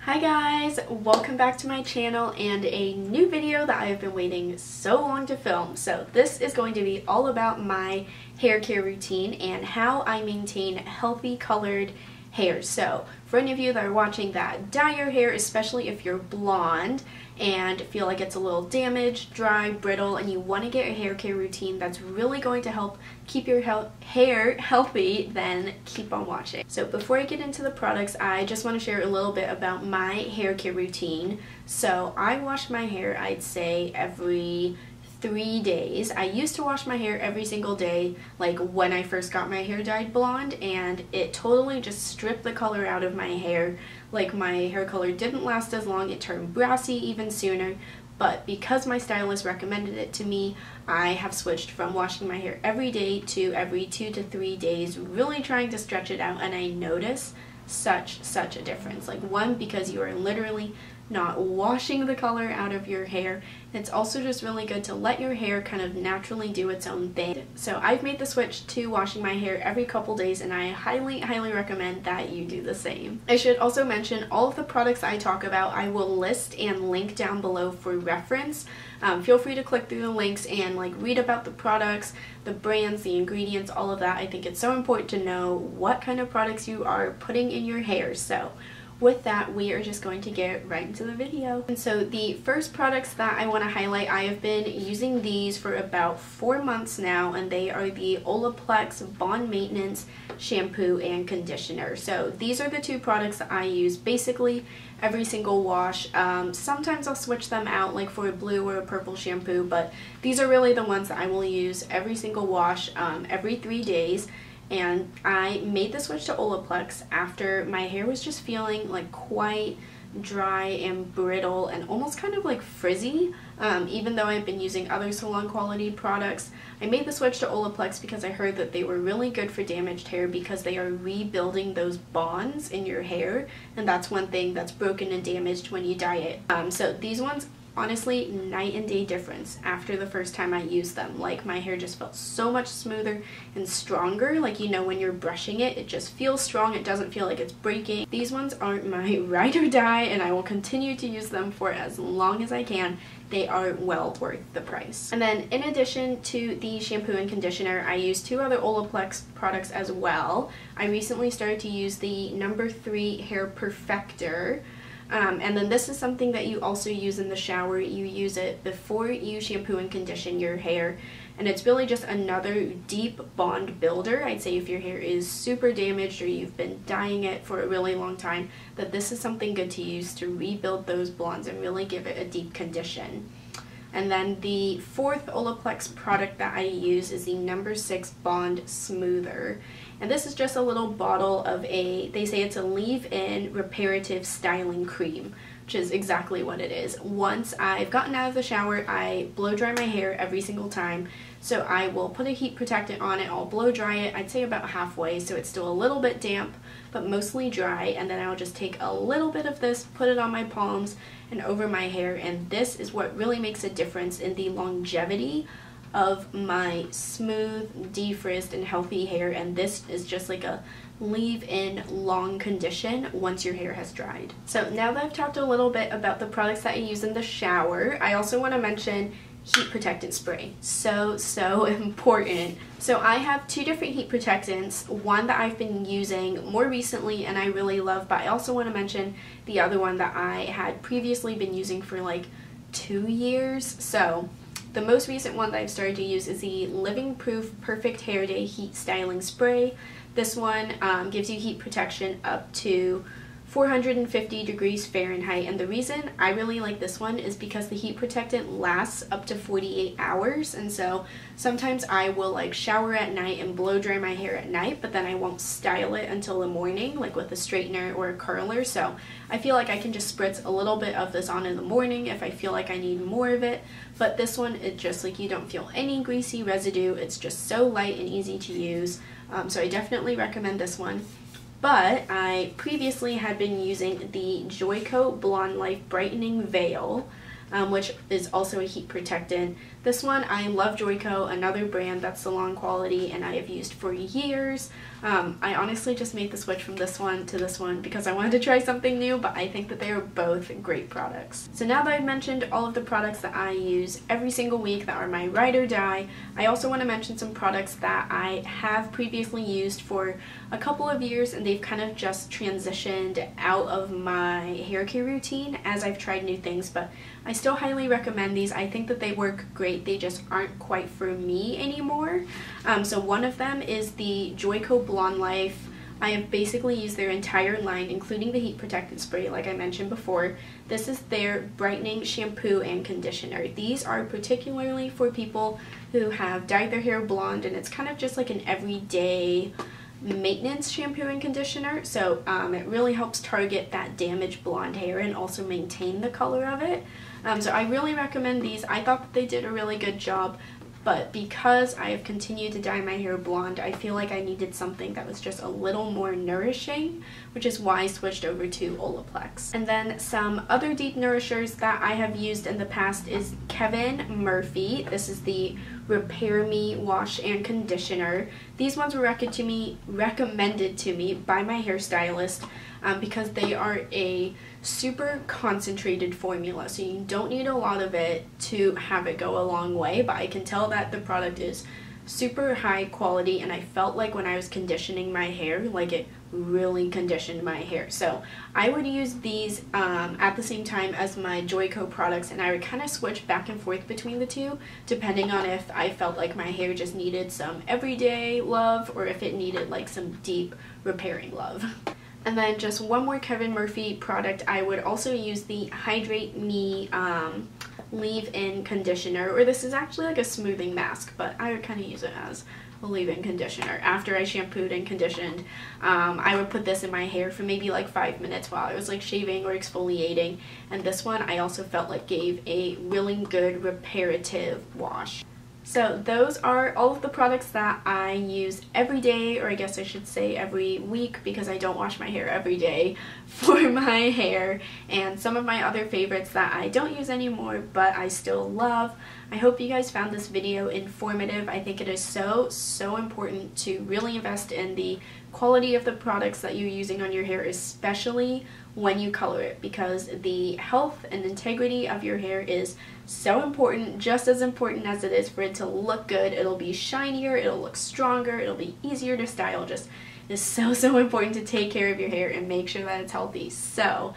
Hi guys, welcome back to my channel and a new video that I have been waiting so long to film. So this is going to be all about my hair care routine and how I maintain healthy colored hair. So for any of you that are watching that dye your hair, especially if you're blonde and feel like it's a little damaged, dry, brittle, and you want to get a hair care routine that's really going to help keep your hair healthy, then keep on watching. So before I get into the products, I just want to share a little bit about my hair care routine. So I wash my hair, I'd say, every 3 days. I used to wash my hair every single day, like when I first got my hair dyed blonde, and it totally just stripped the color out of my hair. Like, my hair color didn't last as long, it turned brassy even sooner. But because my stylist recommended it to me, I have switched from washing my hair every day to every 2 to 3 days, really trying to stretch it out, and I notice such a difference. Like, one, because you are literally not washing the color out of your hair. It's also just really good to let your hair kind of naturally do its own thing. So I've made the switch to washing my hair every couple days, and I highly recommend that you do the same. I should also mention all of the products I talk about I will list and link down below for reference. Feel free to click through the links and read about the products, the brands, the ingredients, all of that. I think it's so important to know what kind of products you are putting in your hair. So with that, we are just going to get right into the video. And so the first products that I want to highlight, I have been using these for about 4 months now, and they are the Olaplex Bond Maintenance Shampoo and Conditioner. So these are the two products that I use basically every single wash. Sometimes I'll switch them out, like for a blue or a purple shampoo, but these are really the ones that I will use every single wash, every 3 days. And I made the switch to Olaplex after my hair was just feeling like quite dry and brittle and almost kind of like frizzy. Even though I've been using other salon quality products, I made the switch to Olaplex because I heard that they were really good for damaged hair because they are rebuilding those bonds in your hair, and that's one thing that's broken and damaged when you dye it. So these ones, honestly, night and day difference after the first time I used them. Like, my hair just felt so much smoother and stronger. Like, you know, when you're brushing it, it just feels strong. It doesn't feel like it's breaking. These ones aren't my ride or die, and I will continue to use them for as long as I can. They are well worth the price. And then in addition to the shampoo and conditioner, I use 2 other Olaplex products as well. I recently started to use the No. 3 Hair Perfector. And then this is something that you also use in the shower. You use it before you shampoo and condition your hair, and it's really just another deep bond builder. I'd say if your hair is super damaged or you've been dyeing it for a really long time, that this is something good to use to rebuild those bonds and really give it a deep condition. And then the 4th Olaplex product that I use is the No. 6 Bond Smoother. And this is just a little bottle of they say it's a leave-in reparative styling cream, which is exactly what it is. Once I've gotten out of the shower, I blow dry my hair every single time. So I will put a heat protectant on it, I'll blow dry it, I'd say about halfway, so it's still a little bit damp, but mostly dry, and then I'll just take a little bit of this, put it on my palms and over my hair, and this is what really makes a difference in the longevity of my smooth, defrizzed, and healthy hair. And this is just like a leave-in long condition once your hair has dried. So now that I've talked a little bit about the products that I use in the shower, I also want to mention heat protectant spray. So important. So I have 2 different heat protectants, one that I've been using more recently and I really love, but I also want to mention the other one that I had previously been using for like 2 years. So the most recent one that I've started to use is the Living Proof Perfect Hair Day Heat Styling Spray. This one gives you heat protection up to 450 degrees Fahrenheit, and the reason I really like this one is because the heat protectant lasts up to 48 hours, and so sometimes I will shower at night and blow dry my hair at night, but then I won't style it until the morning, like with a straightener or a curler. So I feel like I can just spritz a little bit of this on in the morning if I feel like I need more of it, but this one, it just you don't feel any greasy residue. It's just so light and easy to use, so I definitely recommend this one. But I previously had been using the Joico Blonde Life Brightening Veil. which is also a heat protectant. This one, I love Joico, another brand that's salon quality and I have used for years. I honestly just made the switch from this one to this one because I wanted to try something new, but I think that they are both great products. So now that I've mentioned all of the products that I use every single week that are my ride or die, I also want to mention some products that I have previously used for a couple of years and they've kind of just transitioned out of my hair care routine as I've tried new things, but I still highly recommend these. I think that they work great, they just aren't quite for me anymore. So one of them is the Joico Blonde Life. I have basically used their entire line, including the heat protectant spray like I mentioned before. This is their brightening shampoo and conditioner. These are particularly for people who have dyed their hair blonde and it's kind of just like an everyday maintenance shampoo and conditioner, so it really helps target that damaged blonde hair and also maintain the color of it. So I really recommend these. I thought that they did a really good job, but because I have continued to dye my hair blonde, I feel like I needed something that was just a little more nourishing, which is why I switched over to Olaplex. And then some other deep nourishers that I have used in the past is Kevin Murphy. This is the Repair Me Wash and Conditioner. These ones were recommended to me by my hairstylist because they are a super concentrated formula, so you don't need a lot of it to have it go a long way, but I can tell that the product is super high quality and I felt like when I was conditioning my hair, like it really conditioned my hair. So I would use these at the same time as my Joico products and I would kind of switch back and forth between the two depending on if I felt like my hair just needed some everyday love or if it needed like some deep repairing love. And then just one more Kevin Murphy product, I would also use the Hydrate Me leave-in conditioner, or this is actually like a smoothing mask, but I would kind of use it as a leave-in conditioner. After I shampooed and conditioned, I would put this in my hair for maybe like 5 minutes while I was like shaving or exfoliating, and this one I also felt like gave a really good reparative wash. So those are all of the products that I use every day, or I guess I should say every week because I don't wash my hair every day for my hair, and some of my other favorites that I don't use anymore but I still love. I hope you guys found this video informative. I think it is so important to really invest in the quality of the products that you're using on your hair, especially when you color it, because the health and integrity of your hair is so important, just as important as it is for it to look good. It'll be shinier, it'll look stronger, it'll be easier to style. Just it's so important to take care of your hair and make sure that it's healthy. So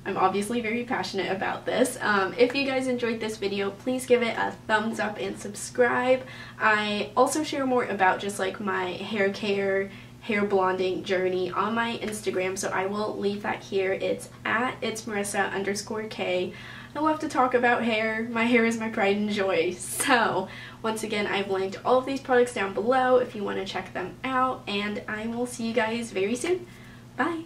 I'm obviously very passionate about this. If you guys enjoyed this video, please give it a thumbs up and subscribe. I also share more about just like my hair care, hair blonding journey on my Instagram, so I will leave that here. It's at itsmarisa_k. I love to talk about hair. My hair is my pride and joy. So once again, I've linked all of these products down below if you want to check them out, and I will see you guys very soon. Bye!